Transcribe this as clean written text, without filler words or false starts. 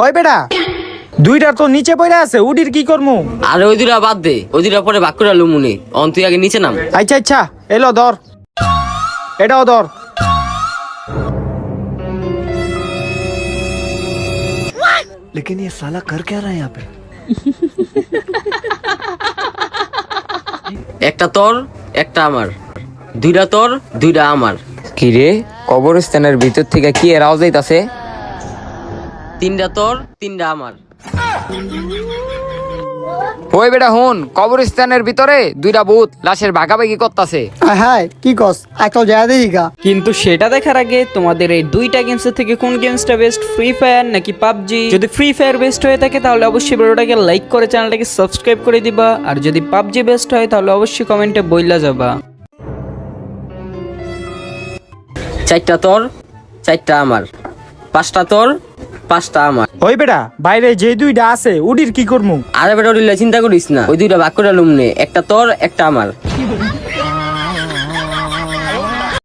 ওই বেটা দুইটা তো নিচে পড়ে আছে, উডির কি করমু? আরে ওই দুটা বাদ দে, ওই দুটা পরে ভাগ করে লুমুনি। অন তুই আগে নিচে নাম। আচ্ছা আচ্ছা, এলো ধর, এটাও ধর। लेकिन ये साला कर क्या रहा है यहाँ पे? একটা তোর একটা আমার, দুইটা তোর দুইটা আমার। কি রে, কবরস্থানের ভিতর থেকে কি এর আওয়াজ যাইতাছে? তিনটা তোর তিনটা আমার। ওই বেটা হুন, কবরস্থানের ভিতরে দুইটা ভূত লাশের ভাগাভাগি করতাছে। হ্যাঁ কি কস একটা যায় দেখি গা। কিন্তু সেটা দেখার আগে তোমাদের এই দুইটা গেমসের থেকে কোন গেমসটা বেস্ট, ফ্রি ফায়ার নাকি পাবজি? যদি ফ্রি ফায়ার বেস্ট হয়ে থাকে তাহলে অবশ্যই ভিডিওটাকে লাইক করে চ্যানেলটাকে সাবস্ক্রাইব করে দিবা, আর যদি পাবজি বেস্ট হয় তাহলে অবশ্যই কমেন্টে বইলা যাবা। চারটা তোর চারটা আমার, পাঁচটা তোর পাঁচটা আমার। ওই বেটা বাইরে যে দুইটা আছে উডির কি করমু? আরে বেটা ওটা চিন্তা করিস না, ওই দুইটা ভাগ করে লুমনে, একটা তোর একটা আমার।